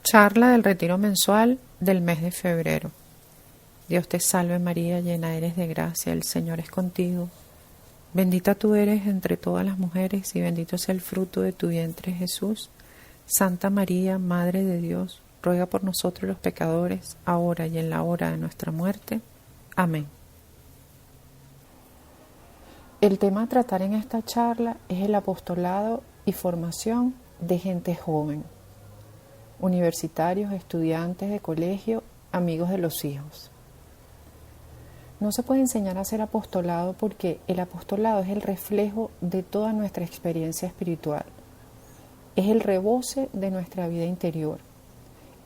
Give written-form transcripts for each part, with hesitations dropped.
Charla del retiro mensual del mes de febrero. Dios te salve María, llena eres de gracia, el Señor es contigo. Bendita tú eres entre todas las mujeres y bendito es el fruto de tu vientre Jesús. Santa María, Madre de Dios, ruega por nosotros los pecadores, ahora y en la hora de nuestra muerte. Amén. El tema a tratar en esta charla es el apostolado y formación de gente joven, universitarios, estudiantes de colegio, amigos de los hijos. No se puede enseñar a hacer apostolado porque el apostolado es el reflejo de toda nuestra experiencia espiritual. Es el rebose de nuestra vida interior.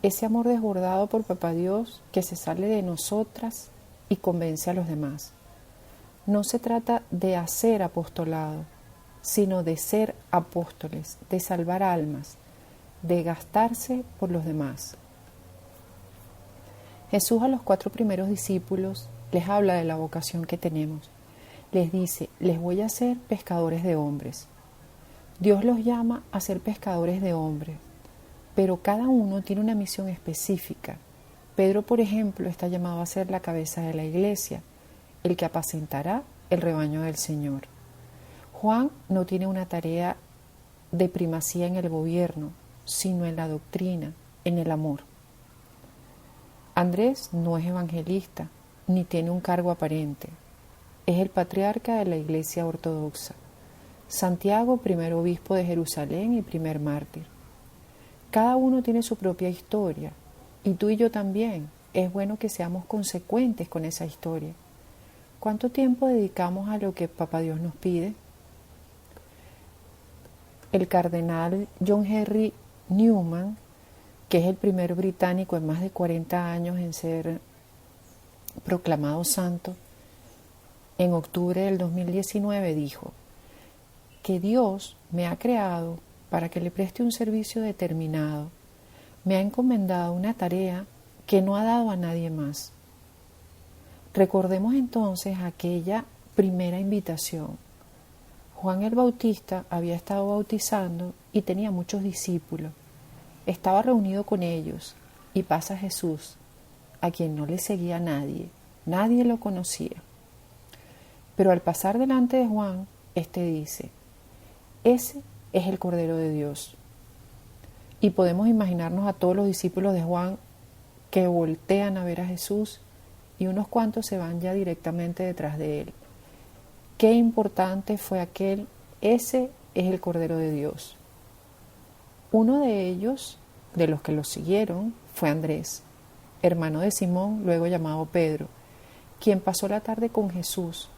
Ese amor desbordado por Papá Dios que se sale de nosotras y convence a los demás. No se trata de hacer apostolado, sino de ser apóstoles, de salvar almas, de gastarse por los demás. Jesús a los 4 primeros discípulos les habla de la vocación que tenemos. Les dice, les voy a hacer pescadores de hombres. Dios los llama a ser pescadores de hombres, pero cada uno tiene una misión específica. Pedro, por ejemplo, está llamado a ser la cabeza de la iglesia, el que apacentará el rebaño del Señor. Juan no tiene una tarea de primacía en el gobierno, sino en la doctrina, en el amor. Andrés no es evangelista, ni tiene un cargo aparente. Es el patriarca de la Iglesia Ortodoxa. Santiago, primer obispo de Jerusalén y primer mártir. Cada uno tiene su propia historia, y tú y yo también. Es bueno que seamos consecuentes con esa historia. ¿Cuánto tiempo dedicamos a lo que Papá Dios nos pide? El cardenal John Henry Newman, que es el primer británico en más de 40 años en ser proclamado santo, en octubre del 2019 dijo que Dios me ha creado para que le preste un servicio determinado. Me ha encomendado una tarea que no ha dado a nadie más. Recordemos entonces aquella primera invitación. Juan el Bautista había estado bautizando y tenía muchos discípulos. Estaba reunido con ellos y pasa Jesús, a quien no le seguía nadie. Nadie lo conocía. Pero al pasar delante de Juan, éste dice, ese es el Cordero de Dios. Y podemos imaginarnos a todos los discípulos de Juan que voltean a ver a Jesús y unos cuantos se van ya directamente detrás de él. Qué importante fue aquel, ese es el Cordero de Dios. Uno de ellos, de los que lo siguieron, fue Andrés, hermano de Simón, luego llamado Pedro, quien pasó la tarde con Jesús.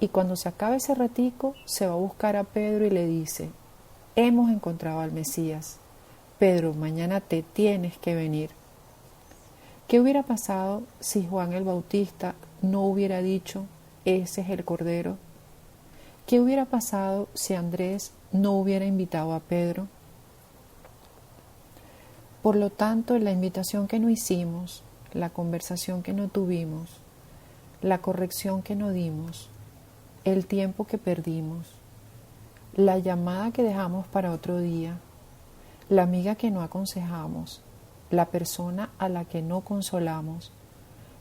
Y cuando se acaba ese ratico, se va a buscar a Pedro y le dice, hemos encontrado al Mesías. Pedro, mañana te tienes que venir. ¿Qué hubiera pasado si Juan el Bautista no hubiera dicho, ese es el Cordero? ¿Qué hubiera pasado si Andrés no hubiera invitado a Pedro? Por lo tanto, la invitación que no hicimos, la conversación que no tuvimos, la corrección que no dimos, el tiempo que perdimos, la llamada que dejamos para otro día, la amiga que no aconsejamos, la persona a la que no consolamos,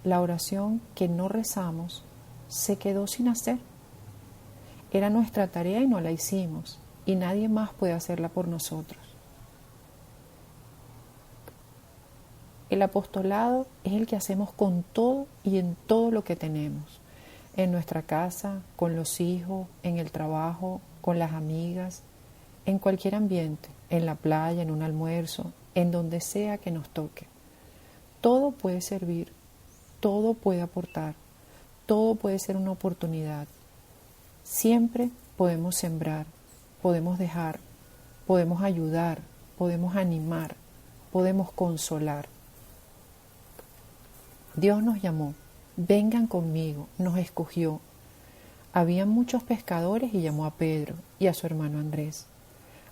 la oración que no rezamos, se quedó sin hacer. Era nuestra tarea y no la hicimos, y nadie más puede hacerla por nosotros. El apostolado es el que hacemos con todo y en todo lo que tenemos. En nuestra casa, con los hijos, en el trabajo, con las amigas, en cualquier ambiente, en la playa, en un almuerzo, en donde sea que nos toque. Todo puede servir, todo puede aportar, todo puede ser una oportunidad. Siempre podemos sembrar, podemos dejar, podemos ayudar, podemos animar, podemos consolar. Dios nos llamó, vengan conmigo, nos escogió. Había muchos pescadores y llamó a Pedro y a su hermano Andrés.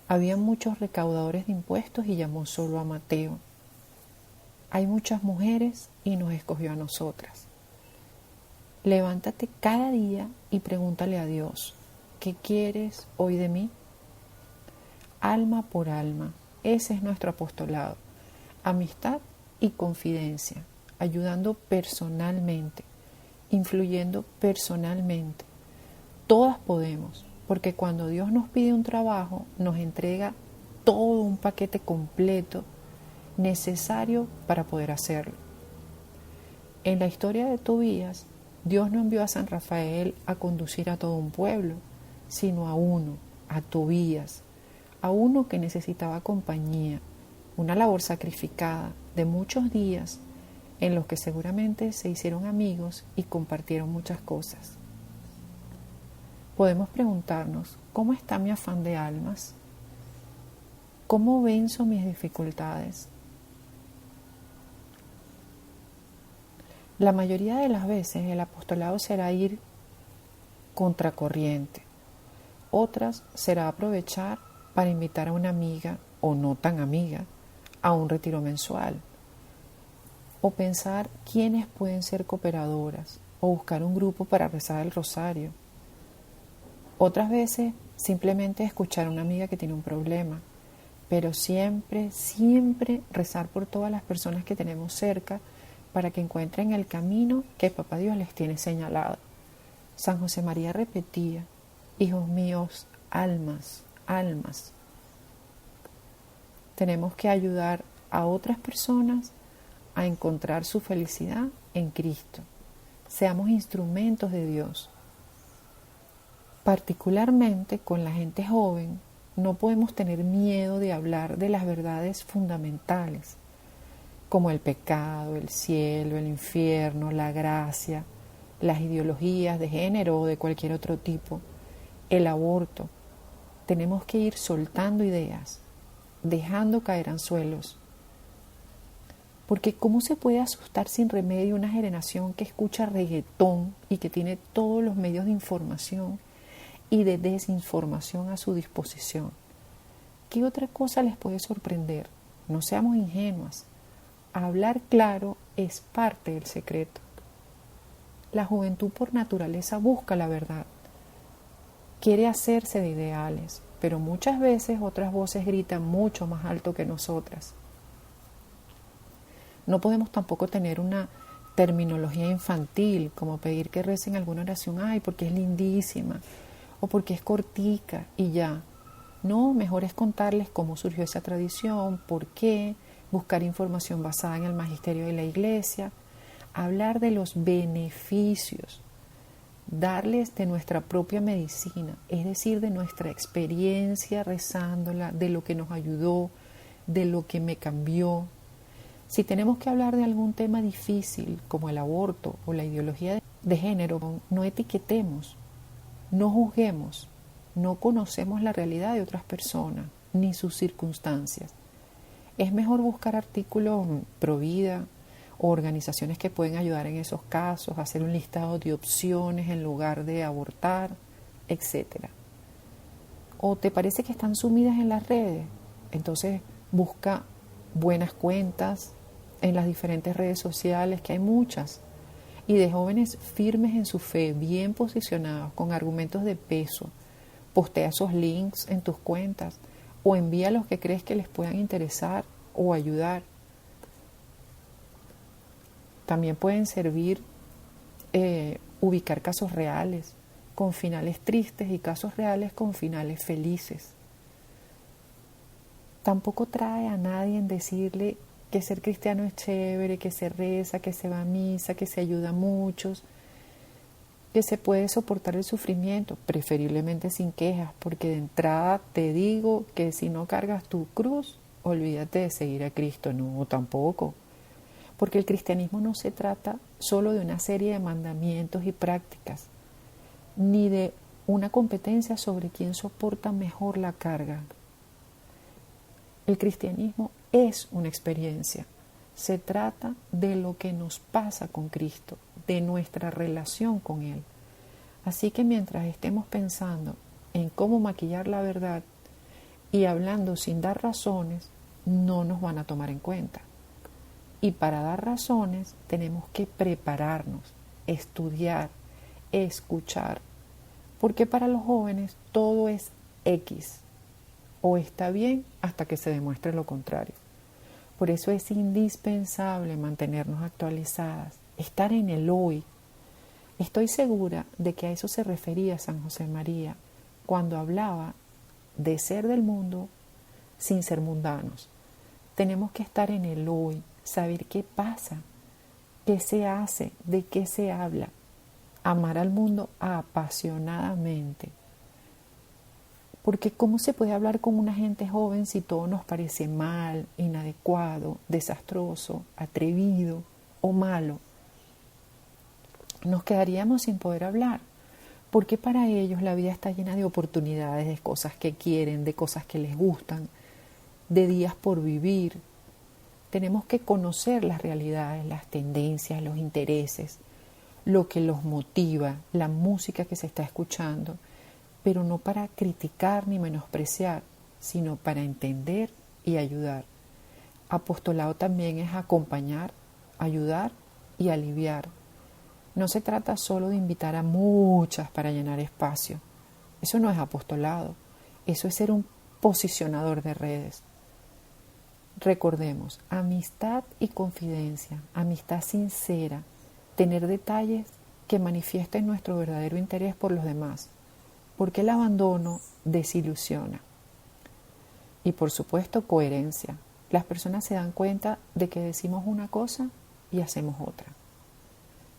Había muchos recaudadores de impuestos y llamó solo a Mateo. Hay muchas mujeres y nos escogió a nosotras. Levántate cada día y pregúntale a Dios, ¿qué quieres hoy de mí? Alma por alma, ese es nuestro apostolado. amistad y confidencia, ayudando personalmente, influyendo personalmente. Todas podemos, porque cuando Dios nos pide un trabajo, nos entrega todo un paquete completo necesario para poder hacerlo. En la historia de Tobías, Dios no envió a San Rafael a conducir a todo un pueblo, sino a uno, a Tobías, a uno que necesitaba compañía, una labor sacrificada de muchos días en los que seguramente se hicieron amigos y compartieron muchas cosas. Podemos preguntarnos, ¿cómo está mi afán de almas? ¿Cómo venzo mis dificultades? La mayoría de las veces el apostolado será ir contracorriente. Otras será aprovechar para invitar a una amiga o no tan amiga a un retiro mensual. O pensar quiénes pueden ser cooperadoras o buscar un grupo para rezar el rosario. Otras veces simplemente escuchar a una amiga que tiene un problema, pero siempre, siempre rezar por todas las personas que tenemos cerca para que encuentren el camino que Papá Dios les tiene señalado. San José María repetía, hijos míos, almas, almas. Tenemos que ayudar a otras personas a encontrar su felicidad en Cristo. Seamos instrumentos de Dios. Particularmente con la gente joven, no podemos tener miedo de hablar de las verdades fundamentales, como el pecado, el cielo, el infierno, la gracia, las ideologías de género o de cualquier otro tipo, el aborto. Tenemos que ir soltando ideas, dejando caer anzuelos. Porque ¿cómo se puede asustar sin remedio una generación que escucha reggaetón y que tiene todos los medios de información y de desinformación a su disposición? ¿Qué otra cosa les puede sorprender? No seamos ingenuas. Hablar claro es parte del secreto. La juventud por naturaleza busca la verdad. Quiere hacerse de ideales, pero muchas veces otras voces gritan mucho más alto que nosotras. No podemos tampoco tener una terminología infantil, como pedir que recen alguna oración, ay, porque es lindísima, o porque es cortica y ya. No, mejor es contarles cómo surgió esa tradición, por qué, buscar información basada en el magisterio de la Iglesia, hablar de los beneficios, darles de nuestra propia medicina, es decir, de nuestra experiencia rezándola, de lo que nos ayudó, de lo que me cambió. Si tenemos que hablar de algún tema difícil, como el aborto o la ideología de género, no etiquetemos, no juzguemos, no conocemos la realidad de otras personas ni sus circunstancias. Es mejor buscar artículos pro vida o organizaciones que pueden ayudar en esos casos, hacer un listado de opciones en lugar de abortar, etc. ¿O te parece que están sumidas en las redes? Entonces busca buenas cuentas en las diferentes redes sociales, que hay muchas, y de jóvenes firmes en su fe, bien posicionados, con argumentos de peso. Postea esos links en tus cuentas o envía los que crees que les puedan interesar o ayudar. También pueden servir ubicar casos reales con finales tristes y casos reales con finales felices. Tampoco trae a nadie en decirle que ser cristiano es chévere, que se reza, que se va a misa, que se ayuda a muchos, que se puede soportar el sufrimiento, preferiblemente sin quejas, porque de entrada te digo que si no cargas tu cruz, olvídate de seguir a Cristo. No, tampoco. Porque el cristianismo no se trata solo de una serie de mandamientos y prácticas, ni de una competencia sobre quién soporta mejor la carga. El cristianismo es una experiencia. Se trata de lo que nos pasa con Cristo, de nuestra relación con Él. Así que mientras estemos pensando en cómo maquillar la verdad y hablando sin dar razones, no nos van a tomar en cuenta. Y para dar razones tenemos que prepararnos, estudiar, escuchar, porque para los jóvenes todo es X, o está bien hasta que se demuestre lo contrario. Por eso es indispensable mantenernos actualizadas, estar en el hoy. Estoy segura de que a eso se refería San José María cuando hablaba de ser del mundo sin ser mundanos. Tenemos que estar en el hoy, saber qué pasa, qué se hace, de qué se habla, amar al mundo apasionadamente. Porque ¿cómo se puede hablar con una gente joven si todo nos parece mal, inadecuado, desastroso, atrevido o malo? Nos quedaríamos sin poder hablar, porque para ellos la vida está llena de oportunidades, de cosas que quieren, de cosas que les gustan, de días por vivir. Tenemos que conocer las realidades, las tendencias, los intereses, lo que los motiva, la música que se está escuchando, pero no para criticar ni menospreciar, sino para entender y ayudar. Apostolado también es acompañar, ayudar y aliviar. No se trata solo de invitar a muchas para llenar espacio. Eso no es apostolado, eso es ser un posicionador de redes. Recordemos, amistad y confidencia, amistad sincera, tener detalles que manifiesten nuestro verdadero interés por los demás, porque el abandono desilusiona. Y por supuesto, coherencia. Las personas se dan cuenta de que decimos una cosa y hacemos otra.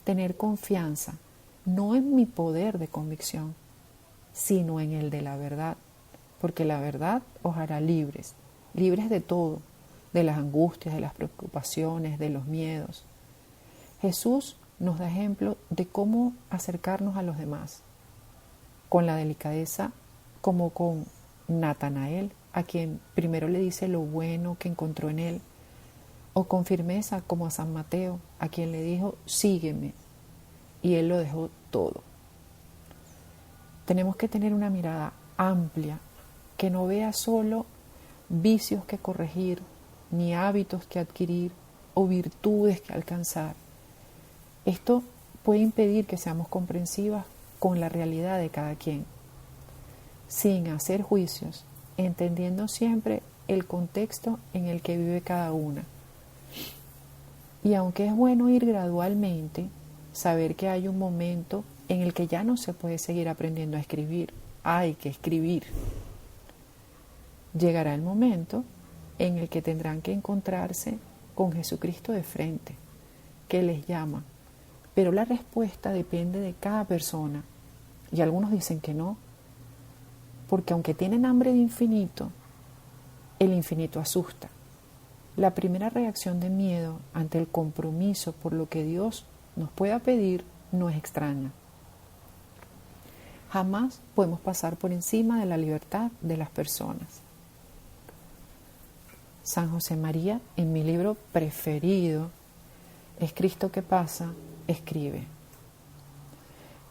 Tener confianza, no en mi poder de convicción, sino en el de la verdad, porque la verdad os hará libres, libres de todo, de las angustias, de las preocupaciones, de los miedos. Jesús nos da ejemplo de cómo acercarnos a los demás, con la delicadeza como con Natanael, a quien primero le dice lo bueno que encontró en él, o con firmeza como a San Mateo, a quien le dijo, sígueme, y él lo dejó todo. Tenemos que tener una mirada amplia, que no vea solo vicios que corregir, ni hábitos que adquirir, o virtudes que alcanzar. Esto puede impedir que seamos comprensivas con la realidad de cada quien, sin hacer juicios, entendiendo siempre el contexto en el que vive cada una. Y aunque es bueno ir gradualmente, saber que hay un momento en el que ya no se puede seguir aprendiendo a escribir, hay que escribir. Llegará el momento en el que tendrán que encontrarse con Jesucristo de frente, que les llama, pero la respuesta depende de cada persona. Y algunos dicen que no, porque aunque tienen hambre de infinito, el infinito asusta. La primera reacción de miedo ante el compromiso por lo que Dios nos pueda pedir no es extraña. Jamás podemos pasar por encima de la libertad de las personas. San José María, en mi libro preferido, Es Cristo que pasa, escribe: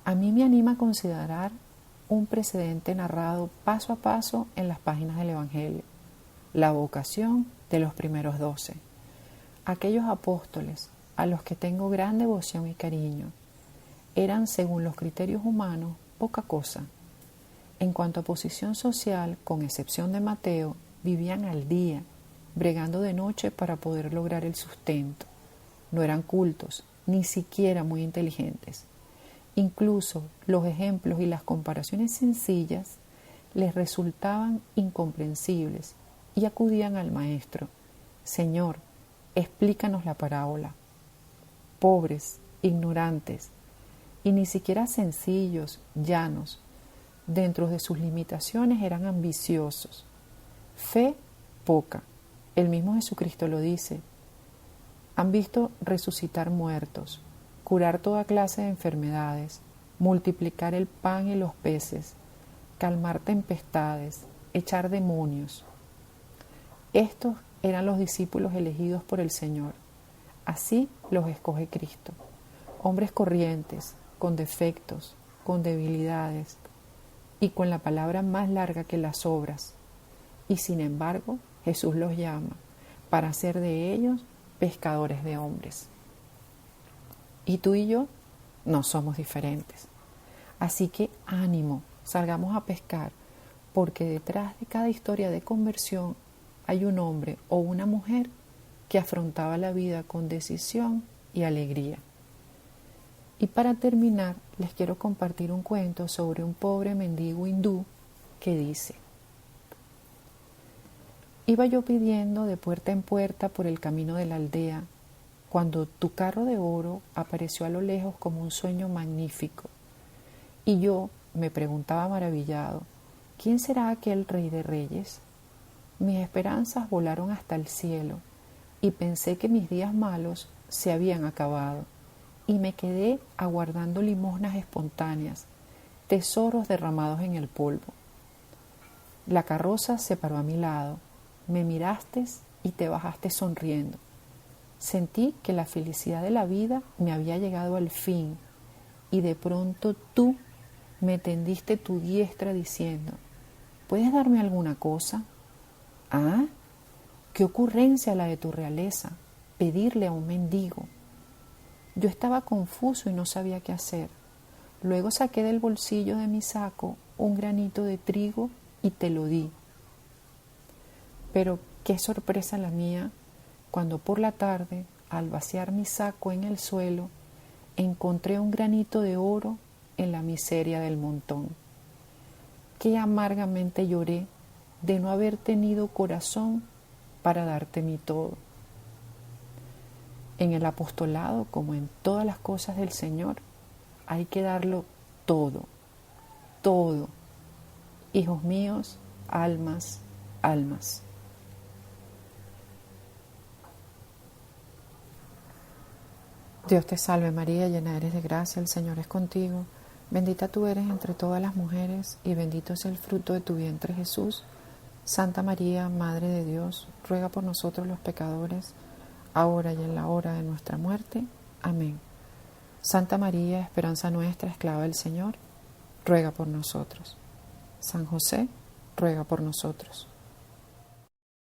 a mí me anima a considerar un precedente narrado paso a paso en las páginas del Evangelio, la vocación de los primeros 12, aquellos apóstoles a los que tengo gran devoción y cariño. Eran, según los criterios humanos, poca cosa. En cuanto a posición social, con excepción de Mateo, vivían al día, bregando de noche para poder lograr el sustento. No eran cultos, ni siquiera muy inteligentes. Incluso los ejemplos y las comparaciones sencillas les resultaban incomprensibles y acudían al maestro: Señor, explícanos la parábola. Pobres, ignorantes, y ni siquiera sencillos, llanos, dentro de sus limitaciones eran ambiciosos. Fe poca. El mismo Jesucristo lo dice. Han visto resucitar muertos, curar toda clase de enfermedades, multiplicar el pan y los peces, calmar tempestades, echar demonios. Estos eran los discípulos elegidos por el Señor. Así los escoge Cristo. Hombres corrientes, con defectos, con debilidades y con la palabra más larga que las obras. Y sin embargo, Jesús los llama para hacer de ellos pescadores de hombres. Y tú y yo no somos diferentes. Así que ánimo, salgamos a pescar, porque detrás de cada historia de conversión hay un hombre o una mujer que afrontaba la vida con decisión y alegría. Y para terminar, les quiero compartir un cuento sobre un pobre mendigo hindú que dice: iba yo pidiendo de puerta en puerta por el camino de la aldea, cuando tu carro de oro apareció a lo lejos como un sueño magnífico. Y yo me preguntaba maravillado, ¿quién será aquel rey de reyes? Mis esperanzas volaron hasta el cielo y pensé que mis días malos se habían acabado, y me quedé aguardando limosnas espontáneas, tesoros derramados en el polvo. La carroza se paró a mi lado, me miraste y te bajaste sonriendo. Sentí que la felicidad de la vida me había llegado al fin, y de pronto tú me tendiste tu diestra diciendo: ¿puedes darme alguna cosa? Ah, qué ocurrencia la de tu realeza, pedirle a un mendigo. Yo estaba confuso y no sabía qué hacer. Luego saqué del bolsillo de mi saco un granito de trigo y te lo di. Pero qué sorpresa la mía cuando por la tarde, al vaciar mi saco en el suelo, encontré un granito de oro en la miseria del montón. Qué amargamente lloré de no haber tenido corazón para darte mi todo. En el apostolado, como en todas las cosas del Señor, hay que darlo todo, todo. Hijos míos, almas, almas. Dios te salve María, llena eres de gracia, el Señor es contigo. Bendita tú eres entre todas las mujeres y bendito es el fruto de tu vientre Jesús. Santa María, Madre de Dios, ruega por nosotros los pecadores, ahora y en la hora de nuestra muerte. Amén. Santa María, esperanza nuestra, esclava del Señor, ruega por nosotros. San José, ruega por nosotros.